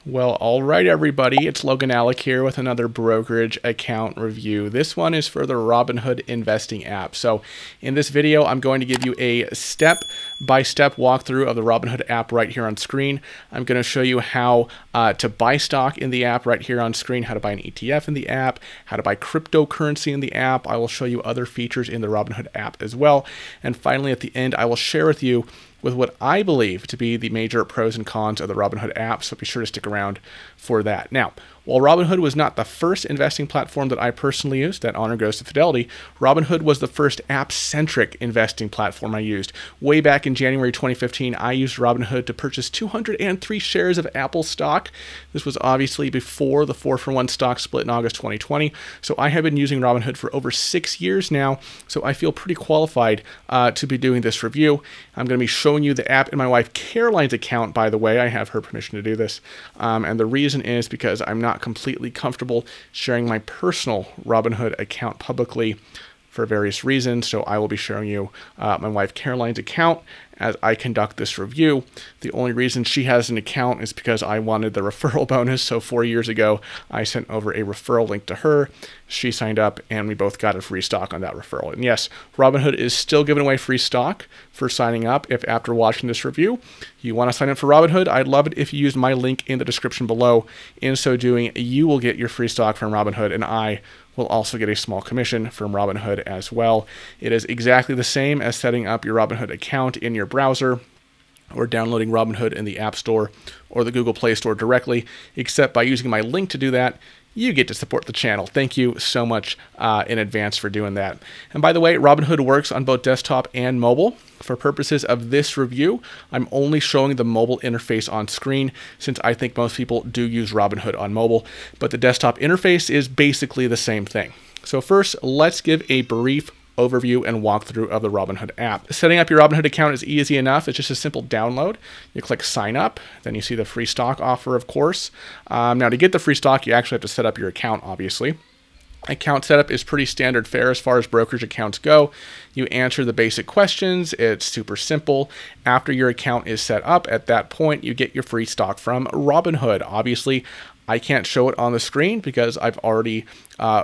Well, all right, everybody. It's Logan Alec here with another brokerage account review. This one is for the Robinhood investing app. So in this video, I'm going to give you a step-by-step walkthrough of the Robinhood app right here on screen. I'm going to show you how to buy stock in the app right here on screen, how to buy an ETF in the app, how to buy cryptocurrency in the app. I will show you other features in the Robinhood app as well. And finally, at the end, I will share with you with what I believe to be the major pros and cons of the Robinhood app, so be sure to stick around for that. Now, while Robinhood was not the first investing platform that I personally used, that honor goes to Fidelity, Robinhood was the first app-centric investing platform I used. Way back in January 2015, I used Robinhood to purchase 203 shares of Apple stock. This was obviously before the 4-for-1 stock split in August 2020, so I have been using Robinhood for over 6 years now, so I feel pretty qualified to be doing this review. I'm going to be showing you the app in my wife Caroline's account, by the way. I have her permission to do this, and the reason is because I'm not completely comfortable sharing my personal Robinhood account publicly for various reasons. So I will be showing you my wife Caroline's account as I conduct this review. The only reason she has an account is because I wanted the referral bonus. So 4 years ago, I sent over a referral link to her. She signed up and we both got a free stock on that referral. And yes, Robinhood is still giving away free stock for signing up. If after watching this review, you want to sign up for Robinhood, I'd love it if you use my link in the description below. In so doing, you will get your free stock from Robinhood, and I will also get a small commission from Robinhood as well. It is exactly the same as setting up your Robinhood account in your browser or downloading Robinhood in the App Store or the Google Play Store directly, except by using my link to do that, you get to support the channel. Thank you so much in advance for doing that. And by the way, Robinhood works on both desktop and mobile. For purposes of this review, I'm only showing the mobile interface on screen since I think most people do use Robinhood on mobile, but the desktop interface is basically the same thing. So first, let's give a brief overview and walkthrough of the Robinhood app. Setting up your Robinhood account is easy enough. It's just a simple download. You click sign up, then you see the free stock offer, of course. Now to get the free stock, you actually have to set up your account, obviously. Account setup is pretty standard fare as far as brokerage accounts go. You answer the basic questions. It's super simple. After your account is set up, at that point, you get your free stock from Robinhood. Obviously, I can't show it on the screen because I've already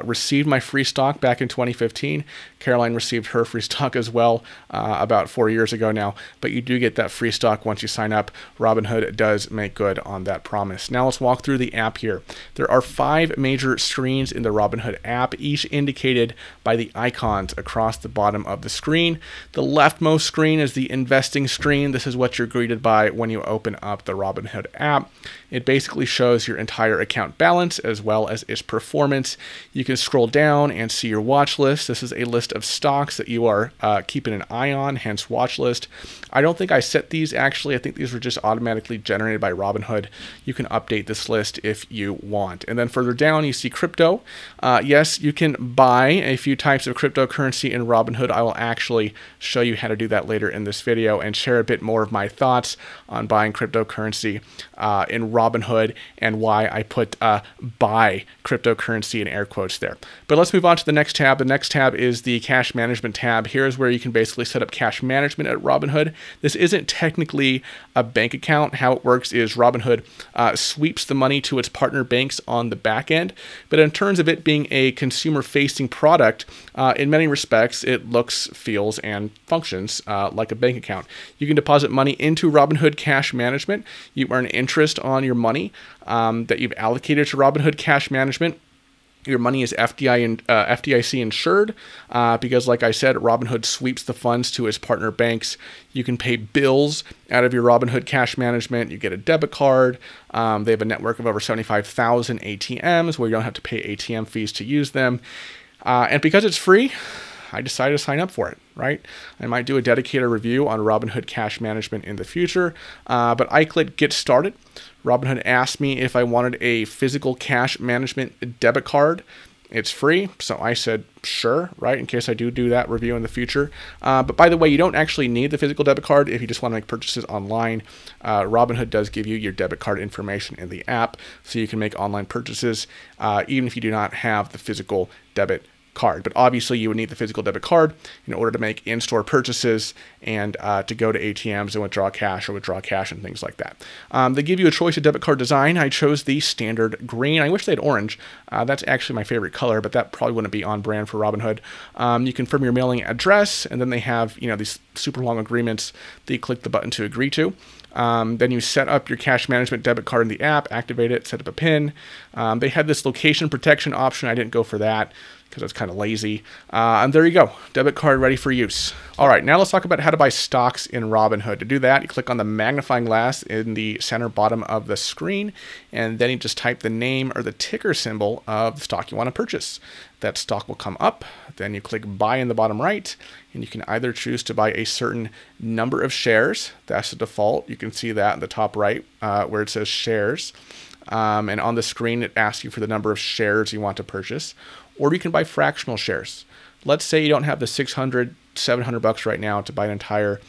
received my free stock back in 2015. Caroline received her free stock as well about 4 years ago now, but you do get that free stock once you sign up. Robinhood does make good on that promise. Now let's walk through the app here. There are 5 major screens in the Robinhood app, each indicated by the icons across the bottom of the screen. The leftmost screen is the investing screen. This is what you're greeted by when you open up the Robinhood app. It basically shows your entire account balance as well as its performance. You can scroll down and see your watch list. This is a list of stocks that you are keeping an eye on, hence watch list. I don't think I set these actually. I think these were just automatically generated by Robinhood. You can update this list if you want. And then further down, you see crypto. Yes, you can buy a few types of cryptocurrency in Robinhood. I will actually show you how to do that later in this video and share a bit more of my thoughts on buying cryptocurrency in Robinhood and why I put buy cryptocurrency in air quotes there. But let's move on to the next tab. The next tab is the cash management tab. Here's where you can basically set up cash management at Robinhood. This isn't technically a bank account. How it works is Robinhood sweeps the money to its partner banks on the back end. But in terms of it being a consumer-facing product, in many respects, it looks, feels, and functions like a bank account. You can deposit money into Robinhood Cash Management. You earn interest on your money that you've allocated to Robinhood Cash Management. Your money is FDIC insured because, like I said, Robinhood sweeps the funds to its partner banks. You can pay bills out of your Robinhood Cash Management. You get a debit card. They have a network of over 75,000 ATMs where you don't have to pay ATM fees to use them. And because it's free, I decided to sign up for it, right? I might do a dedicated review on Robinhood Cash Management in the future, but I clicked Get Started. Robinhood asked me if I wanted a physical cash management debit card. It's free, so I said sure, right, in case I do that review in the future. But by the way, you don't actually need the physical debit card if you just want to make purchases online. Robinhood does give you your debit card information in the app, so you can make online purchases even if you do not have the physical debit card. But obviously you would need the physical debit card in order to make in-store purchases and to go to ATMs and withdraw cash and things like that. They give you a choice of debit card design. I chose the standard green. I wish they had orange. That's actually my favorite color, but that probably wouldn't be on brand for Robinhood. You confirm your mailing address, and then they have, you know, these super long agreements that you click the button to agree to. Then you set up your cash management debit card in the app, activate it, set up a PIN. They had this location protection option. I didn't go for that because it's kind of lazy. And there you go, debit card ready for use. All right, now let's talk about how to buy stocks in Robinhood. To do that, you click on the magnifying glass in the center bottom of the screen, and then you just type the name or the ticker symbol of the stock you want to purchase. That stock will come up. Then you click buy in the bottom right, and you can either choose to buy a certain number of shares. That's the default. You can see that in the top right where it says shares. And on the screen, it asks you for the number of shares you want to purchase. Or you can buy fractional shares. Let's say you don't have the $600, $700 right now to buy an entire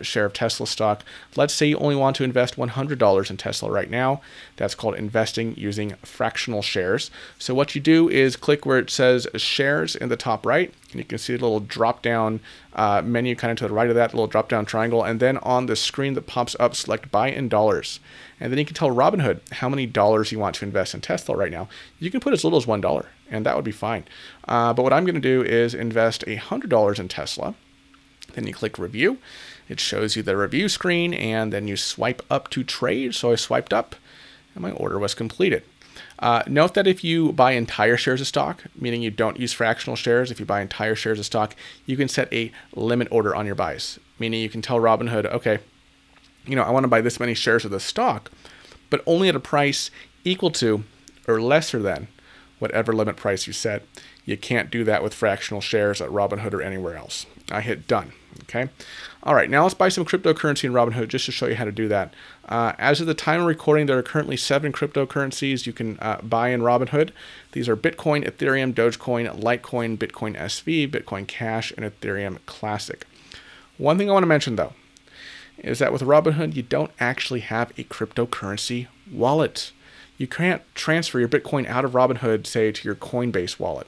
share of Tesla stock. Let's say you only want to invest $100 in Tesla right now. That's called investing using fractional shares. So what you do is click where it says shares in the top right, and you can see a little drop down menu kind of to the right of that little drop down triangle. And then on the screen that pops up, select buy in dollars. And then you can tell Robinhood how many dollars you want to invest in Tesla right now. You can put as little as $1, and that would be fine. But what I'm going to do is invest $100 in Tesla. Then you click review. It shows you the review screen, and then you swipe up to trade. So I swiped up, and my order was completed. Note that if you buy entire shares of stock, meaning you don't use fractional shares, if you buy entire shares of stock, you can set a limit order on your buys, meaning you can tell Robinhood, okay, you know, I want to buy this many shares of the stock, but only at a price equal to or lesser than whatever limit price you set. You can't do that with fractional shares at Robinhood or anywhere else. I hit done. Okay. All right. Now let's buy some cryptocurrency in Robinhood just to show you how to do that. As of the time of recording, there are currently 7 cryptocurrencies you can buy in Robinhood. These are Bitcoin, Ethereum, Dogecoin, Litecoin, Bitcoin SV, Bitcoin Cash, and Ethereum Classic. One thing I want to mention though is that with Robinhood, you don't actually have a cryptocurrency wallet. You can't transfer your Bitcoin out of Robinhood, say, to your Coinbase wallet.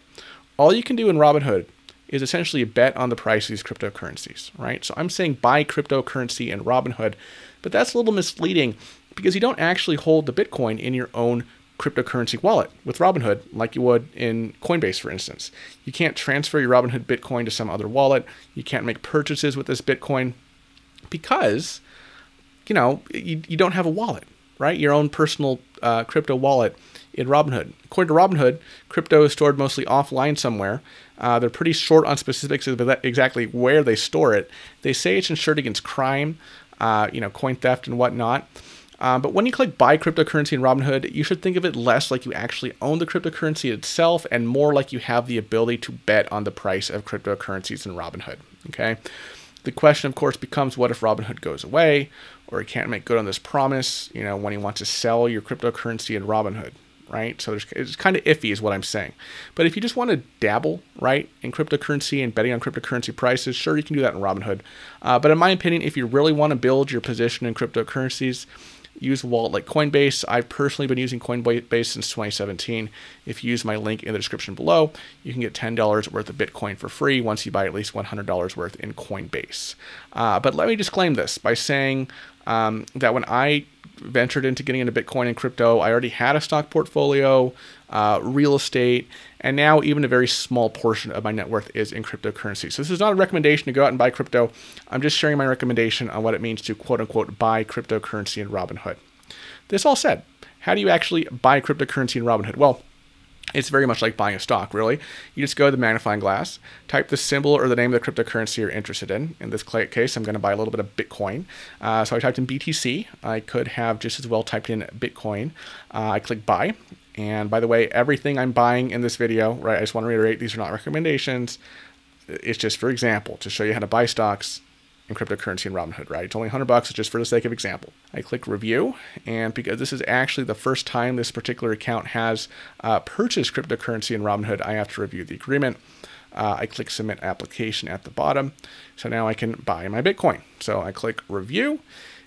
All you can do in Robinhood is essentially bet on the price of these cryptocurrencies, right? So I'm saying buy cryptocurrency in Robinhood, but that's a little misleading because you don't actually hold the Bitcoin in your own cryptocurrency wallet with Robinhood like you would in Coinbase, for instance. You can't transfer your Robinhood Bitcoin to some other wallet. You can't make purchases with this Bitcoin because, you know, you don't have a wallet, right? Your own personal crypto wallet in Robinhood. According to Robinhood, crypto is stored mostly offline somewhere. They're pretty short on specifics of exactly where they store it. They say it's insured against crime, you know, coin theft and whatnot. But when you click buy cryptocurrency in Robinhood, you should think of it less like you actually own the cryptocurrency itself and more like you have the ability to bet on the price of cryptocurrencies in Robinhood. Okay. The question, of course, becomes what if Robinhood goes away or he can't make good on this promise, you know, when he wants to sell your cryptocurrency in Robinhood, right? So it's kind of iffy is what I'm saying. But if you just want to dabble, right, in cryptocurrency and betting on cryptocurrency prices, sure, you can do that in Robinhood. But in my opinion, if you really want to build your position in cryptocurrencies, use a wallet like Coinbase. I've personally been using Coinbase since 2017. If you use my link in the description below, you can get $10 worth of Bitcoin for free once you buy at least $100 worth in Coinbase. But let me disclaim this by saying that when I ventured into getting into Bitcoin and crypto, I already had a stock portfolio, real estate, and now even a very small portion of my net worth is in cryptocurrency. So this is not a recommendation to go out and buy crypto. I'm just sharing my recommendation on what it means to quote unquote buy cryptocurrency in Robinhood. This all said, how do you actually buy cryptocurrency in Robinhood? Well, it's very much like buying a stock, really. You just go to the magnifying glass, type the symbol or the name of the cryptocurrency you're interested in. In this case, I'm going to buy a little bit of Bitcoin. So I typed in BTC. I could have just as well typed in Bitcoin. I click buy. And by the way, everything I'm buying in this video, right, I just want to reiterate, these are not recommendations. It's just for example, to show you how to buy stocks in cryptocurrency in Robinhood, right? It's only $100, it's just for the sake of example. I click review, and because this is actually the first time this particular account has purchased cryptocurrency in Robinhood, I have to review the agreement. I click submit application at the bottom. So now I can buy my Bitcoin. So I click review,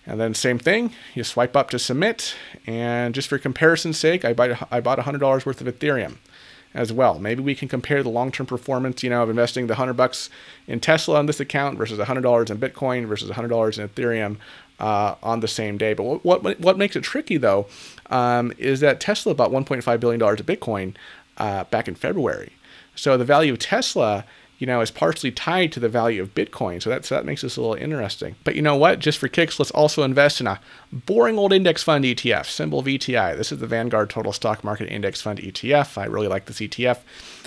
and then same thing, you swipe up to submit. And just for comparison's sake, I bought $100 worth of Ethereum. as well. Maybe we can compare the long-term performance, of investing the $100 in Tesla on this account versus $100 in Bitcoin versus $100 in Ethereum on the same day. But what makes it tricky, though, is that Tesla bought $1.5 billion of Bitcoin back in February. So the value of Tesla, is partially tied to the value of Bitcoin. So that makes this a little interesting. But you know what? Just for kicks, let's also invest in a boring old index fund ETF, symbol VTI. This is the Vanguard Total Stock Market Index Fund ETF. I really like this ETF.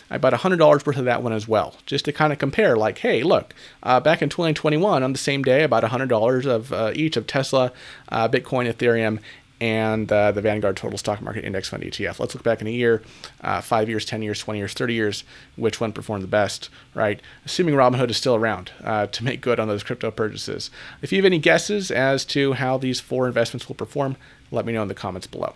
I bought $100 worth of that one as well, just to kind of compare, like, hey, look, back in 2021, on the same day, I bought $100 of each of Tesla, Bitcoin, Ethereum, and the Vanguard Total Stock Market Index Fund ETF. Let's look back in a year, 5 years, 10 years, 20 years, 30 years, which one performed the best, right? Assuming Robinhood is still around to make good on those crypto purchases. If you have any guesses as to how these 4 investments will perform, let me know in the comments below.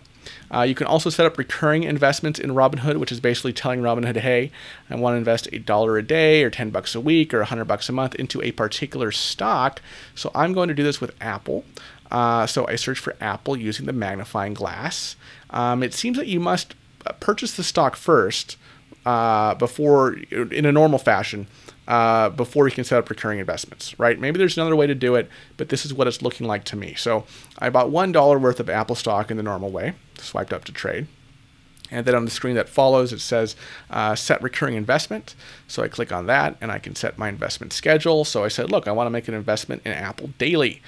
You can also set up recurring investments in Robinhood, which is basically telling Robinhood, hey, I want to invest $1 a day or $10 a week or $100 a month into a particular stock. So I'm going to do this with Apple. So I search for Apple using the magnifying glass. It seems that you must purchase the stock first before, in a normal fashion, before you can set up recurring investments, right? Maybe there's another way to do it, but this is what it's looking like to me. So I bought $1 worth of Apple stock in the normal way, swiped up to trade. And then on the screen that follows, it says set recurring investment. So I click on that and I can set my investment schedule. So I said, look, I want to make an investment in Apple daily.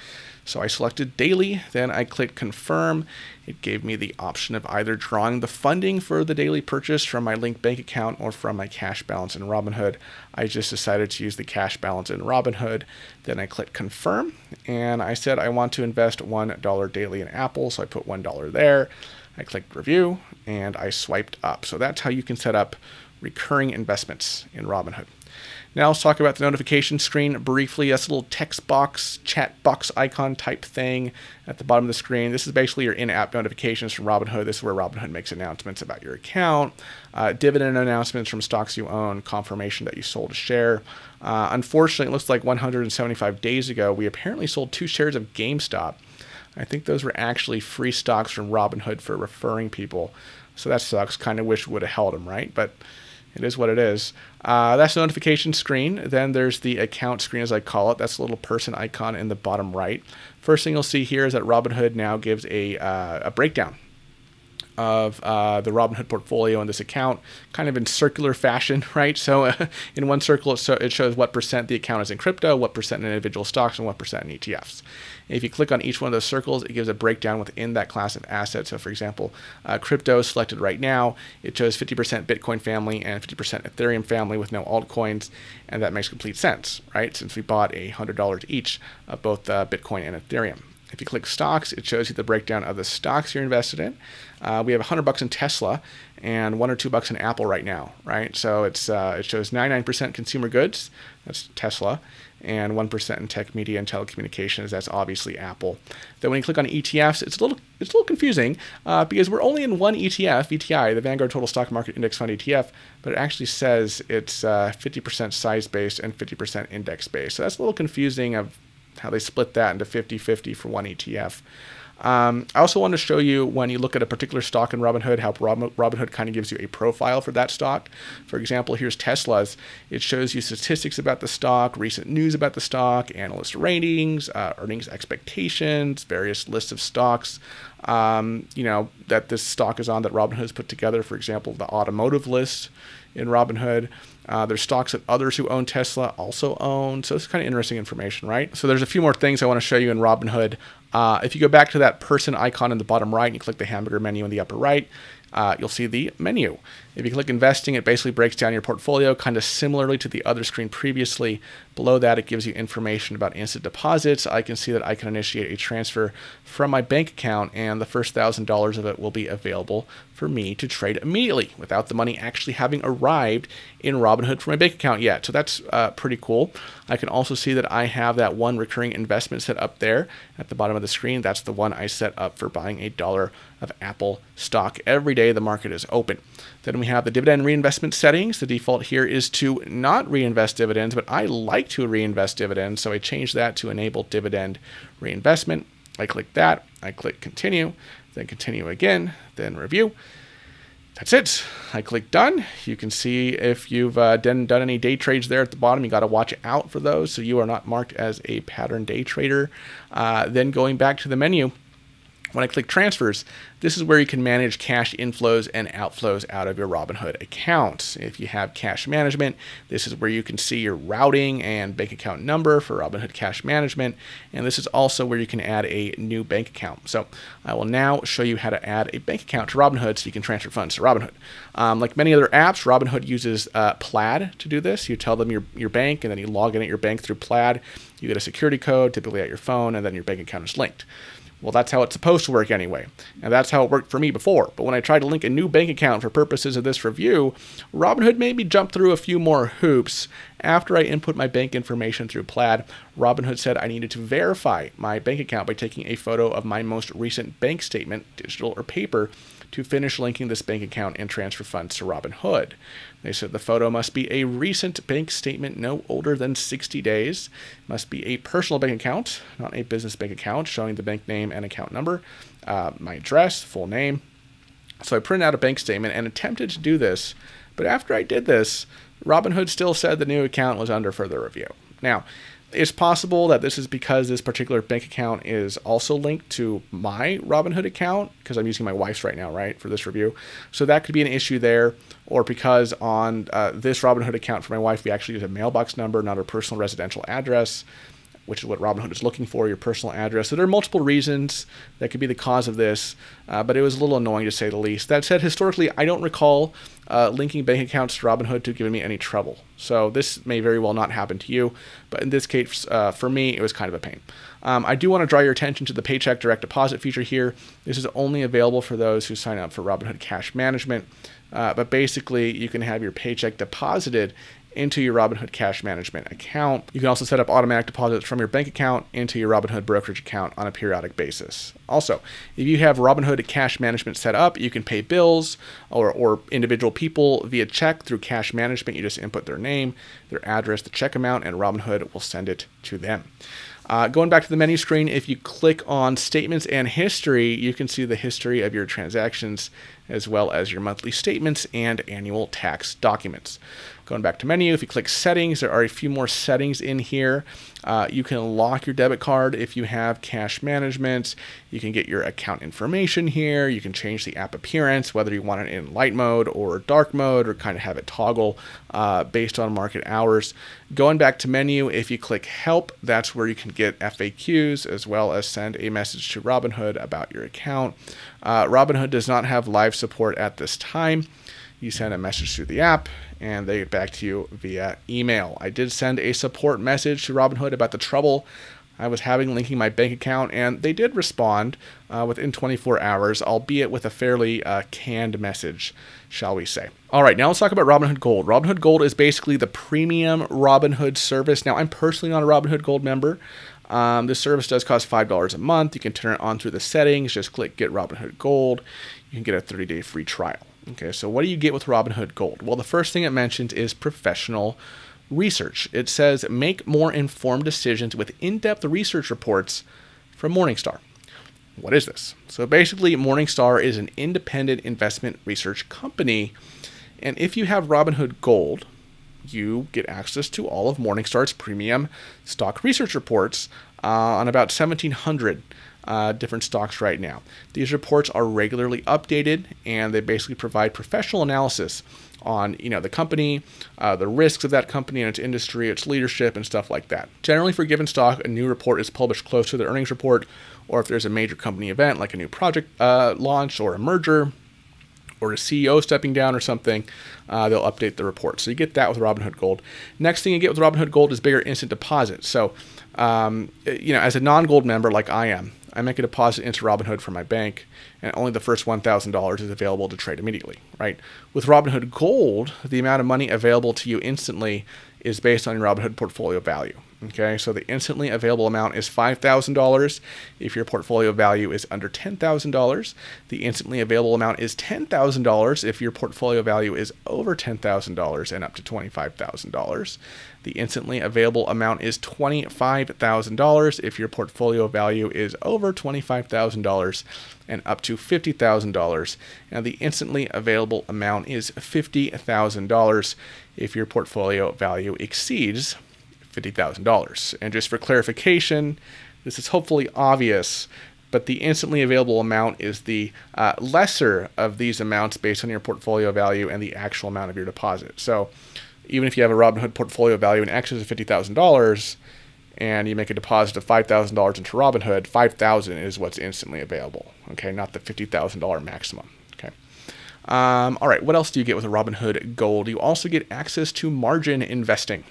So I selected daily, then I clicked confirm. It gave me the option of either drawing the funding for the daily purchase from my linked bank account or from my cash balance in Robinhood. I just decided to use the cash balance in Robinhood. Then I clicked confirm and I said I want to invest $1 daily in Apple. So I put $1 there. I clicked review and I swiped up. So that's how you can set up recurring investments in Robinhood. Now let's talk about the notification screen briefly. That's a little text box, chat box icon type thing at the bottom of the screen. This is basically your in-app notifications from Robinhood. This is where Robinhood makes announcements about your account, dividend announcements from stocks you own, confirmation that you sold a share. Unfortunately, it looks like 175 days ago, we apparently sold 2 shares of GameStop. I think those were actually free stocks from Robinhood for referring people. So that sucks. Kind of wish we would have held them, right? But it is what it is. That's the notification screen. Then there's the account screen, as I call it. That's the little person icon in the bottom right. First thing you'll see here is that Robinhood now gives a breakdown of the Robinhood portfolio in this account, kind of in circular fashion, right? So in one circle, it shows what percent the account is in crypto, what percent in individual stocks, and what percent in ETFs. And if you click on each one of those circles, it gives a breakdown within that class of assets. So for example, crypto is selected right now. It shows 50% Bitcoin family and 50% Ethereum family with no altcoins. And that makes complete sense, right? Since we bought $100 each of both Bitcoin and Ethereum. If you click stocks, it shows you the breakdown of the stocks you're invested in. We have $100 in Tesla and $1 or $2 in Apple right now, right? So it shows 99% consumer goods, that's Tesla, and 1% in tech, media, and telecommunications, that's obviously Apple. Then when you click on ETFs, it's a little confusing because we're only in one ETF, VTI, the Vanguard Total Stock Market Index Fund ETF, but it actually says it's 50% size-based and 50% index-based. So that's a little confusing of how they split that into 50-50 for one ETF. I also want to show you when you look at a particular stock in Robinhood, how Robinhood kind of gives you a profile for that stock. For example, here's Tesla's. It shows you statistics about the stock, recent news about the stock, analyst ratings, earnings expectations, various lists of stocks, that this stock is on that Robinhood has put together. For example, the automotive list in Robinhood. There's stocks that others who own Tesla also own. So it's kind of interesting information, right? So there's a few more things I want to show you in Robinhood. If you go back to that person icon in the bottom right and you click the hamburger menu in the upper right, you'll see the menu. If you click investing, it basically breaks down your portfolio kind of similarly to the other screen previously. Below that, it gives you information about instant deposits. I can see that I can initiate a transfer from my bank account and the first $1,000 of it will be available for me to trade immediately without the money actually having arrived in Robinhood from my bank account yet. So that's pretty cool. I can also see that I have that one recurring investment set up there at the bottom of the screen. That's the one I set up for buying $1 of Apple stock every day the market is open. Then we have the dividend reinvestment settings. The default here is to not reinvest dividends, but I like to reinvest dividends, so I changed that to enable dividend reinvestment. I click that, I click continue, then continue again, then review. That's it. I click done. You can see if you've done any day trades there at the bottom. You got to watch out for those so you are not marked as a pattern day trader. Then going back to the menu, when I click transfers, this is where you can manage cash inflows and outflows out of your Robinhood account. If you have cash management, this is where you can see your routing and bank account number for Robinhood Cash Management. And this is also where you can add a new bank account. So I will now show you how to add a bank account to Robinhood so you can transfer funds to Robinhood. Like many other apps, Robinhood uses Plaid to do this. You tell them your bank, and then you log in at your bank through Plaid. You get a security code, typically at your phone, and then your bank account is linked. Well, that's how it's supposed to work anyway, and that's how it worked for me before. But when I tried to link a new bank account for purposes of this review, Robinhood made me jump through a few more hoops. After I input my bank information through Plaid, Robinhood said I needed to verify my bank account by taking a photo of my most recent bank statement, digital or paper, to finish linking this bank account and transfer funds to Robinhood. They said the photo must be a recent bank statement no older than 60 days, must be a personal bank account, not a business bank account, showing the bank name and account number, my address, full name. So I printed out a bank statement and attempted to do this, but after I did this, Robinhood still said the new account was under further review. Now, it's possible that this is because this particular bank account is also linked to my Robinhood account, because I'm using my wife's right now, right, for this review. So that could be an issue there, or because on this Robinhood account for my wife, we actually use a mailbox number, not a personal residential address, which is what Robinhood is looking for, your personal address. So there are multiple reasons that could be the cause of this, but it was a little annoying to say the least. That said, historically, I don't recall linking bank accounts to Robinhood to giving me any trouble. So this may very well not happen to you, but in this case, for me, it was kind of a pain. I do want to draw your attention to the Paycheck direct deposit feature here. This is only available for those who sign up for Robinhood Cash Management, but basically, you can have your paycheck deposited into your Robinhood Cash Management account. You can also set up automatic deposits from your bank account into your Robinhood brokerage account on a periodic basis. Also, if you have Robinhood Cash Management set up, you can pay bills or individual people via check through Cash Management. You just input their name, their address, the check amount, and Robinhood will send it to them. Going back to the menu screen, if you click on Statements and History, you can see the history of your transactions as well as your monthly statements and annual tax documents. Going back to menu, if you click Settings, there are a few more settings in here. You can lock your debit card if you have cash management. You can get your account information here. You can change the app appearance, whether you want it in light mode or dark mode, or kind of have it toggle based on market hours. Going back to menu, if you click Help, that's where you can get FAQs as well as send a message to Robinhood about your account. Robinhood does not have live support at this time. You send a message through the app, and they get back to you via email. I did send a support message to Robinhood about the trouble I was having linking my bank account, and they did respond within 24 hours, albeit with a fairly canned message, shall we say. All right, now let's talk about Robinhood Gold. Robinhood Gold is basically the premium Robinhood service. Now, I'm personally not a Robinhood Gold member. This service does cost $5 a month. You can turn it on through the settings. Just click Get Robinhood Gold. You can get a 30-day free trial. Okay, so what do you get with Robinhood Gold? Well, the first thing it mentions is professional research. It says make more informed decisions with in-depth research reports from Morningstar. What is this? So basically, Morningstar is an independent investment research company, and if you have Robinhood Gold, you get access to all of Morningstar's premium stock research reports on about 1,700 different stocks right now. These reports are regularly updated, and they basically provide professional analysis on the company, the risks of that company and its industry, its leadership, and stuff like that. Generally, for a given stock, a new report is published close to the earnings report, or if there's a major company event like a new project launch or a merger or a CEO stepping down or something, they'll update the report. So you get that with Robinhood Gold. Next thing you get with Robinhood Gold is bigger instant deposits. So, as a non-gold member like I am, I make a deposit into Robinhood from my bank, and only the first $1,000 is available to trade immediately, right? With Robinhood Gold, the amount of money available to you instantly is based on your Robinhood portfolio value. Okay, so the instantly available amount is $5,000 if your portfolio value is under $10,000. The instantly available amount is $10,000 if your portfolio value is over $10,000 and up to $25,000. The instantly available amount is $25,000 if your portfolio value is over $25,000 and up to $50,000. And the instantly available amount is $50,000 if your portfolio value exceeds $50,000. And just for clarification, this is hopefully obvious, but the instantly available amount is the lesser of these amounts based on your portfolio value and the actual amount of your deposit. So even if you have a Robinhood portfolio value in excess of $50,000 and you make a deposit of $5,000 into Robinhood, $5,000 is what's instantly available, okay, not the $50,000 maximum. Okay. All right, what else do you get with a Robinhood Gold? You also get access to margin investing.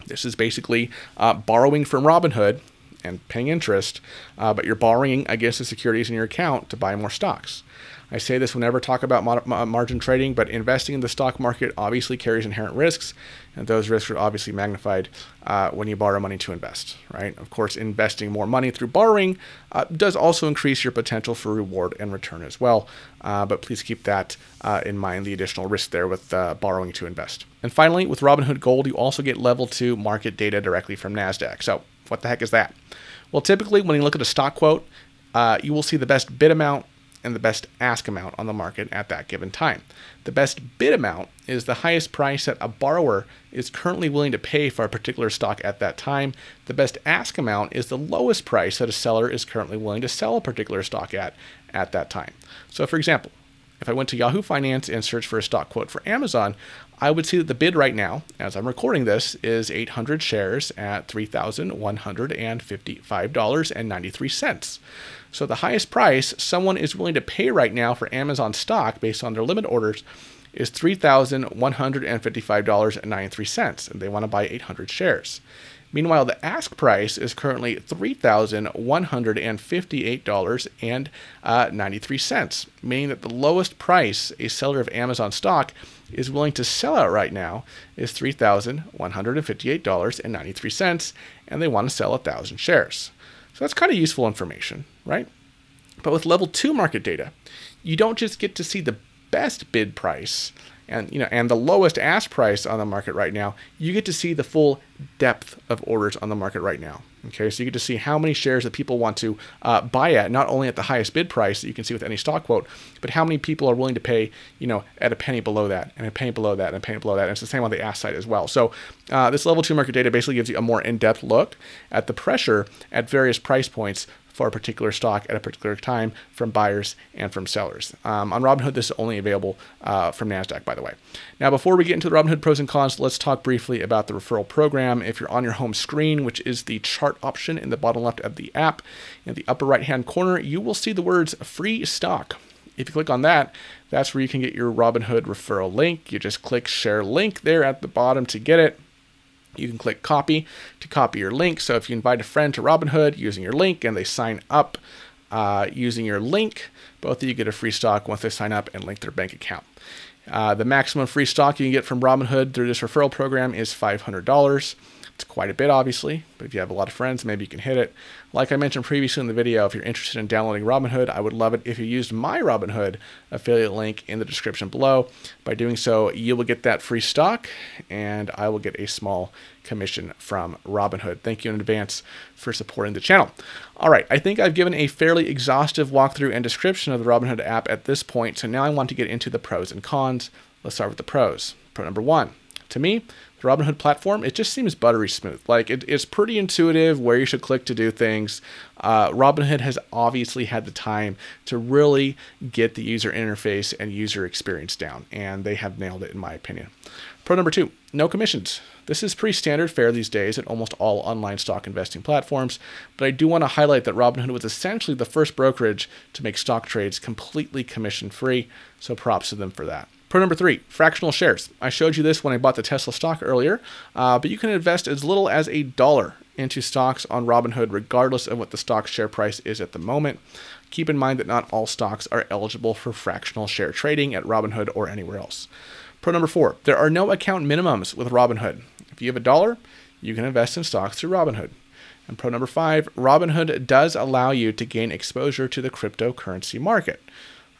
This is basically borrowing from Robinhood and paying interest, but you're borrowing against the securities in your account to buy more stocks. I say this whenever I talk about margin trading, but investing in the stock market obviously carries inherent risks, and those risks are obviously magnified when you borrow money to invest, right? Of course, investing more money through borrowing does also increase your potential for reward and return as well, but please keep that in mind, the additional risk there with borrowing to invest. And finally, with Robinhood Gold, you also get level 2 market data directly from NASDAQ. So what the heck is that? Well, typically when you look at a stock quote, you will see the best bid amount and the best ask amount on the market at that given time. The best bid amount is the highest price that a borrower is currently willing to pay for a particular stock at that time. The best ask amount is the lowest price that a seller is currently willing to sell a particular stock at that time. So for example, if I went to Yahoo Finance and searched for a stock quote for Amazon, I would see that the bid right now, as I'm recording this, is 800 shares at $3,155.93. So the highest price someone is willing to pay right now for Amazon stock based on their limit orders is $3,155.93, and they want to buy 800 shares. Meanwhile, the ask price is currently $3,158.93, meaning that the lowest price a seller of Amazon stock is willing to sell out right now is $3,158.93, and they want to sell 1,000 shares. So that's kind of useful information, right? But with level 2 market data, you don't just get to see the best bid price and the lowest ask price on the market right now. You get to see the full depth of orders on the market right now. Okay, so you get to see how many shares that people want to buy at, not only at the highest bid price that you can see with any stock quote, but how many people are willing to pay, at a penny below that, and a penny below that, and a penny below that. And it's the same on the ask side as well. So this level 2 market data basically gives you a more in-depth look at the pressure at various price points for a particular stock at a particular time from buyers and from sellers. On Robinhood, this is only available from NASDAQ, by the way. Now, before we get into the Robinhood pros and cons, let's talk briefly about the referral program. If you're on your home screen, which is the chart option in the bottom left of the app, in the upper right-hand corner, you will see the words free stock. If you click on that, that's where you can get your Robinhood referral link. You just click share link there at the bottom to get it. You can click copy to copy your link. So if you invite a friend to Robinhood using your link and they sign up using your link, both of you get a free stock once they sign up and link their bank account. The maximum free stock you can get from Robinhood through this referral program is $500. It's quite a bit, obviously, but if you have a lot of friends, maybe you can hit it. Like I mentioned previously in the video, if you're interested in downloading Robinhood, I would love it if you used my Robinhood affiliate link in the description below. By doing so, you will get that free stock, and I will get a small commission from Robinhood. Thank you in advance for supporting the channel. All right, I think I've given a fairly exhaustive walkthrough and description of the Robinhood app at this point, so now I want to get into the pros and cons. Let's start with the pros. Pro number 1. To me, the Robinhood platform, it just seems buttery smooth. Like it's pretty intuitive where you should click to do things. Robinhood has obviously had the time to really get the user interface and user experience down, and they have nailed it in my opinion. Pro number 2, no commissions. This is pretty standard fare these days at almost all online stock investing platforms, but I do want to highlight that Robinhood was essentially the first brokerage to make stock trades completely commission-free, so props to them for that. Pro number 3, fractional shares. I showed you this when I bought the Tesla stock earlier, but you can invest as little as $1 into stocks on Robinhood regardless of what the stock share price is at the moment. Keep in mind that not all stocks are eligible for fractional share trading at Robinhood or anywhere else. Pro number 4, there are no account minimums with Robinhood. If you have $1, you can invest in stocks through Robinhood. And pro number 5, Robinhood does allow you to gain exposure to the cryptocurrency market.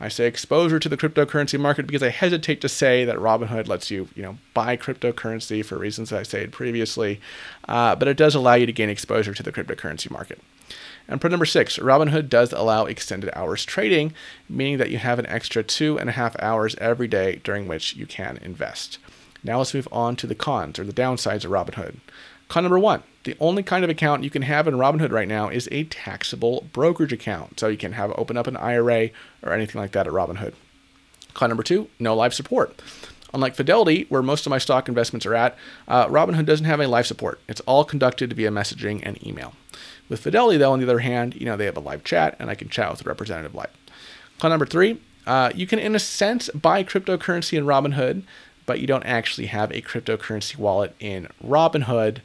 I say exposure to the cryptocurrency market because I hesitate to say that Robinhood lets you, buy cryptocurrency for reasons I said previously, but it does allow you to gain exposure to the cryptocurrency market. And pro number 6, Robinhood does allow extended hours trading, meaning that you have an extra 2.5 hours every day during which you can invest. Now let's move on to the cons or the downsides of Robinhood. Con number 1, the only kind of account you can have in Robinhood right now is a taxable brokerage account. So you can open up an IRA or anything like that at Robinhood. Con number 2, no live support. Unlike Fidelity, where most of my stock investments are at, Robinhood doesn't have any live support. It's all conducted via messaging and email. With Fidelity, though, on the other hand, they have a live chat, and I can chat with the representative live. Con number 3, you can, in a sense, buy cryptocurrency in Robinhood, but you don't actually have a cryptocurrency wallet in Robinhood.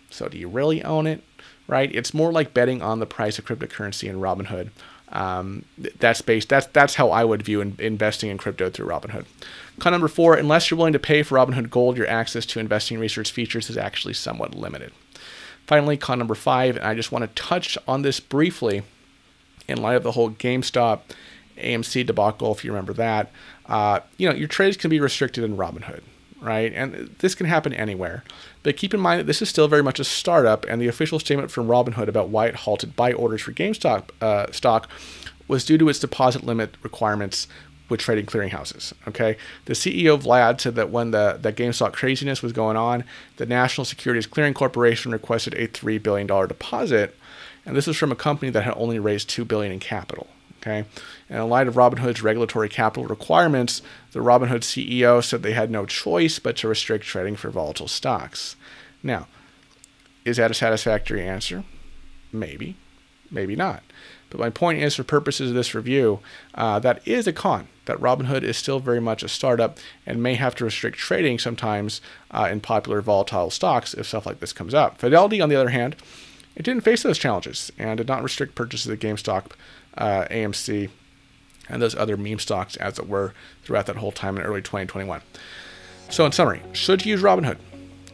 So do you really own it? Right? It's more like betting on the price of cryptocurrency in Robinhood. That's how I would view investing in crypto through Robinhood. Con number 4, unless you're willing to pay for Robinhood Gold, your access to investing research features is actually somewhat limited. Finally, con number 5, and I just want to touch on this briefly in light of the whole GameStop AMC debacle, if you remember that. Your trades can be restricted in Robinhood, right? And this can happen anywhere. But keep in mind that this is still very much a startup, and the official statement from Robinhood about why it halted buy orders for GameStop stock was due to its deposit limit requirements with trading clearinghouses. Okay, the CEO Vlad said that when the GameStop craziness was going on, the National Securities Clearing Corporation requested a $3 billion deposit, and this was from a company that had only raised $2 billion in capital. Okay, and in light of Robinhood's regulatory capital requirements, the Robinhood CEO said they had no choice but to restrict trading for volatile stocks. Now, is that a satisfactory answer? Maybe, maybe not. But my point is, for purposes of this review, that is a con, that Robinhood is still very much a startup and may have to restrict trading sometimes in popular volatile stocks if stuff like this comes up. Fidelity, on the other hand, it didn't face those challenges and did not restrict purchases of GameStop, AMC, and those other meme stocks, as it were, throughout that whole time in early 2021. So in summary, should you use Robinhood?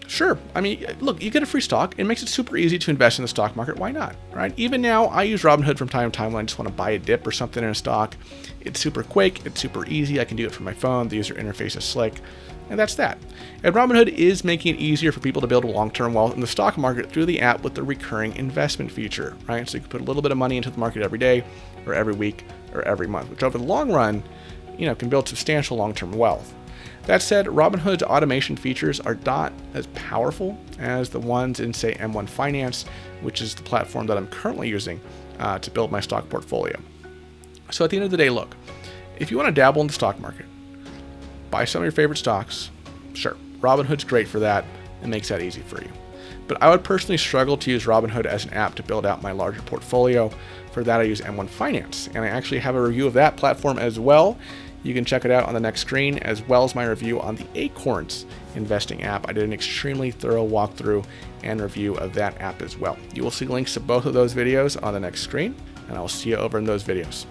Sure. I mean, look, you get a free stock. It makes it super easy to invest in the stock market. Why not? Right? Even now, I use Robinhood from time to time when I just want to buy a dip or something in a stock. It's super quick. It's super easy. I can do it from my phone. The user interface is slick. And that's that. And Robinhood is making it easier for people to build long-term wealth in the stock market through the app with the recurring investment feature, right? So you can put a little bit of money into the market every day or every week or every month, which over the long run, can build substantial long-term wealth. That said, Robinhood's automation features are not as powerful as the ones in, say, M1 Finance, which is the platform that I'm currently using to build my stock portfolio. So at the end of the day, look, if you want to dabble in the stock market, buy some of your favorite stocks, sure, Robinhood's great for that and makes that easy for you. But I would personally struggle to use Robinhood as an app to build out my larger portfolio. For that, I use M1 Finance, and I actually have a review of that platform as well. You can check it out on the next screen, as well as my review on the Acorns investing app. I did an extremely thorough walkthrough and review of that app as well. You will see links to both of those videos on the next screen, and I will see you over in those videos.